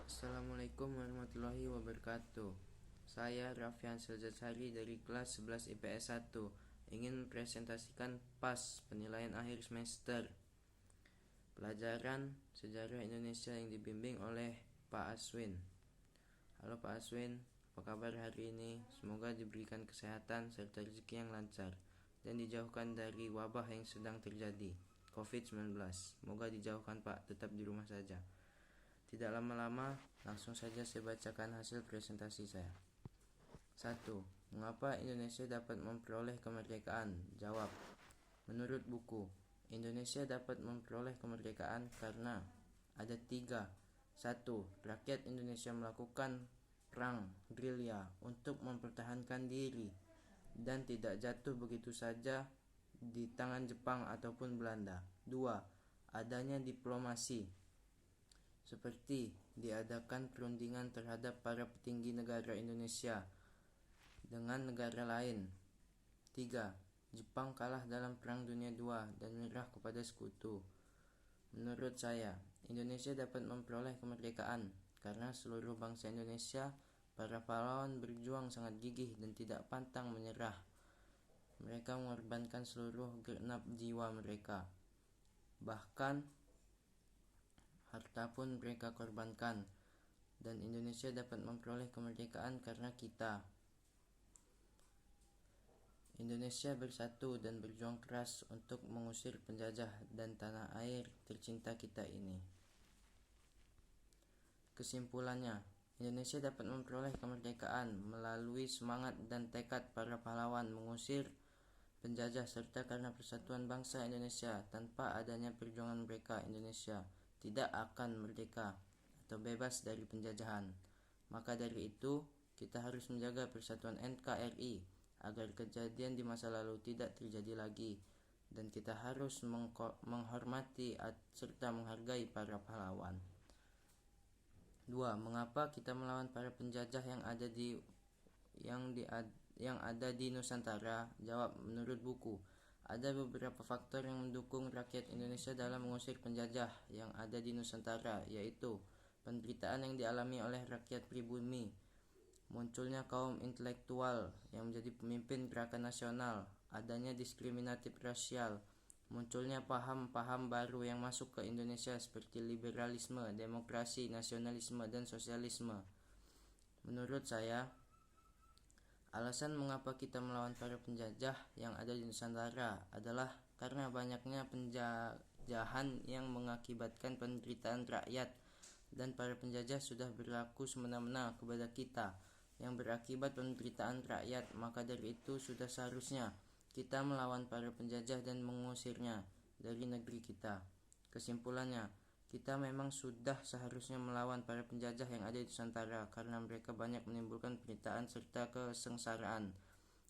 Assalamualaikum warahmatullahi wabarakatuh. Saya Raffian Seljasari dari kelas 11 IPS 1 ingin mempresentasikan PAS penilaian akhir semester pelajaran Sejarah Indonesia yang dibimbing oleh Pak Aswin. Halo Pak Aswin, apa kabar hari ini? Semoga diberikan kesehatan serta rezeki yang lancar dan dijauhkan dari wabah yang sedang terjadi, COVID-19. Semoga dijauhkan Pak, tetap di rumah saja. Tidak lama-lama, langsung saja saya bacakan hasil presentasi saya. 1. Mengapa Indonesia dapat memperoleh kemerdekaan? Jawab. Menurut buku, Indonesia dapat memperoleh kemerdekaan karena ada 3. 1. Rakyat Indonesia melakukan perang gerilya untuk mempertahankan diri dan tidak jatuh begitu saja di tangan Jepang ataupun Belanda. 2. Adanya diplomasi, seperti diadakan perundingan terhadap para petinggi negara Indonesia dengan negara lain. 3. Jepang kalah dalam Perang Dunia II dan menyerah kepada sekutu. Menurut saya, Indonesia dapat memperoleh kemerdekaan karena seluruh bangsa Indonesia, para pahlawan berjuang sangat gigih dan tidak pantang menyerah. Mereka mengorbankan seluruh genap jiwa mereka. Bahkan harta pun mereka korbankan, dan Indonesia dapat memperoleh kemerdekaan karena kita. Indonesia bersatu dan berjuang keras untuk mengusir penjajah dan tanah air tercinta kita ini. Kesimpulannya, Indonesia dapat memperoleh kemerdekaan melalui semangat dan tekad para pahlawan mengusir penjajah serta karena persatuan bangsa Indonesia. Tanpa adanya perjuangan mereka, Indonesia tidak akan merdeka atau bebas dari penjajahan. Maka dari itu, kita harus menjaga persatuan NKRI agar kejadian di masa lalu tidak terjadi lagi, dan kita harus menghormati serta menghargai para pahlawan. 2. Mengapa kita melawan para penjajah yang ada di Nusantara? Jawab. Menurut buku, ada beberapa faktor yang mendukung rakyat Indonesia dalam mengusir penjajah yang ada di Nusantara, yaitu penderitaan yang dialami oleh rakyat pribumi, munculnya kaum intelektual yang menjadi pemimpin gerakan nasional, adanya diskriminatif rasial, munculnya paham-paham baru yang masuk ke Indonesia seperti liberalisme, demokrasi, nasionalisme, dan sosialisme. Menurut saya, alasan mengapa kita melawan para penjajah yang ada di Nusantara adalah karena banyaknya penjajahan yang mengakibatkan penderitaan rakyat, dan para penjajah sudah berlaku semena-mena kepada kita yang berakibat penderitaan rakyat. Maka dari itu sudah seharusnya kita melawan para penjajah dan mengusirnya dari negeri kita. Kesimpulannya, kita memang sudah seharusnya melawan para penjajah yang ada di Nusantara karena mereka banyak menimbulkan penderitaan serta kesengsaraan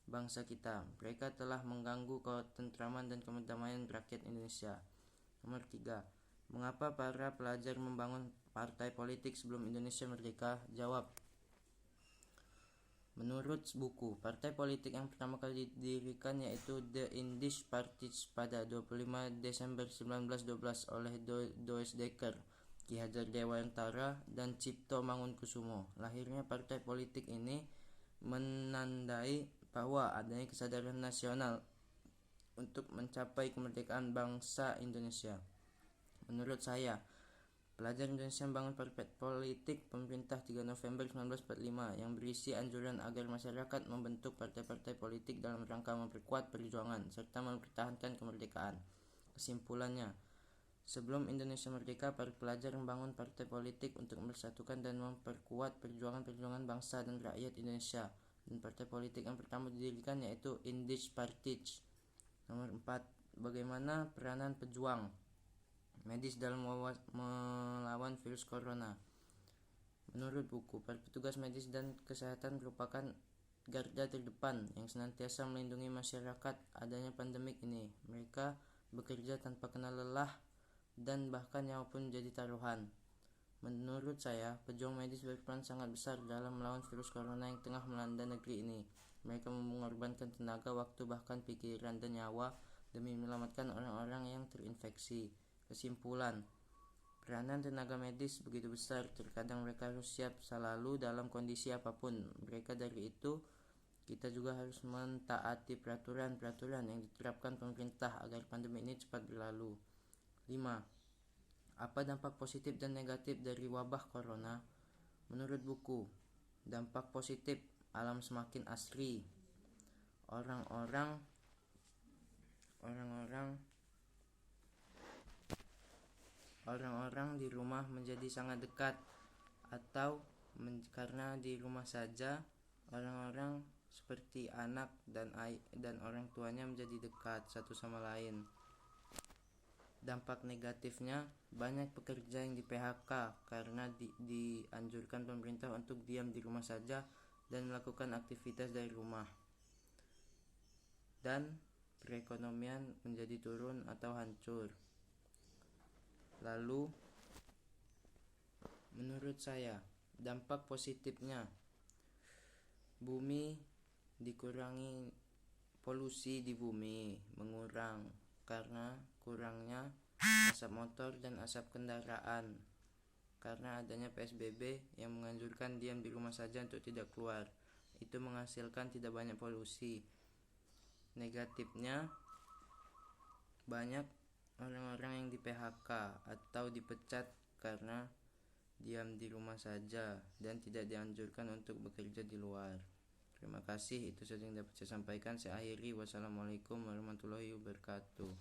bangsa kita. Mereka telah mengganggu ketentraman dan kedamaian rakyat Indonesia. Nomor 3. Mengapa para pelajar membangun partai politik sebelum Indonesia merdeka? Jawab. Menurut buku, partai politik yang pertama kali didirikan yaitu The Indies Party pada 25 Desember 1912 oleh Dois Dekker, Ki Hajar Dewantara, dan Cipto Mangunkusumo. Lahirnya partai politik ini menandai bahwa adanya kesadaran nasional untuk mencapai kemerdekaan bangsa Indonesia. Menurut saya, pelajar Indonesia membangun partai politik pemerintah 3 November 1945 yang berisi anjuran agar masyarakat membentuk partai-partai politik dalam rangka memperkuat perjuangan serta mempertahankan kemerdekaan. Kesimpulannya, sebelum Indonesia merdeka, para pelajar membangun partai politik untuk mempersatukan dan memperkuat perjuangan-perjuangan bangsa dan rakyat Indonesia, dan partai politik yang pertama didirikan yaitu Indies Party. Nomor 4. Bagaimana peranan pejuang medis dalam melawan virus corona? Menurut buku, para petugas medis dan kesehatan merupakan garda terdepan yang senantiasa melindungi masyarakat adanya pandemik ini. Mereka bekerja tanpa kenal lelah dan bahkan nyawa pun menjadi taruhan. Menurut saya, pejuang medis berperan sangat besar dalam melawan virus corona yang tengah melanda negeri ini. Mereka mengorbankan tenaga, waktu, bahkan pikiran dan nyawa demi menyelamatkan orang-orang yang terinfeksi. Kesimpulan, Peranan tenaga medis begitu besar, terkadang mereka harus siap selalu dalam kondisi apapun. Mereka dari itu, kita juga harus mentaati peraturan-peraturan yang diterapkan pemerintah agar pandemi ini cepat berlalu. 5. Apa dampak positif dan negatif dari wabah corona? Menurut buku, dampak positif, alam semakin asri. Orang-orang di rumah menjadi sangat dekat, atau karena di rumah saja orang-orang seperti anak dan orang tuanya menjadi dekat satu sama lain. Dampak negatifnya, banyak pekerja yang di PHK karena dianjurkan pemerintah untuk diam di rumah saja dan melakukan aktivitas dari rumah. Dan perekonomian menjadi turun atau hancur. Lalu, menurut saya, dampak positifnya, bumi dikurangi, polusi di bumi mengurang karena kurangnya asap motor dan asap kendaraan, karena adanya PSBB yang menganjurkan diam di rumah saja untuk tidak keluar. Itu menghasilkan tidak banyak polusi. Negatifnya, banyak orang-orang yang di PHK atau dipecat karena diam di rumah saja dan tidak dianjurkan untuk bekerja di luar. Terima kasih, itu saja yang dapat saya sampaikan. Saya akhiri. Wassalamualaikum warahmatullahi wabarakatuh.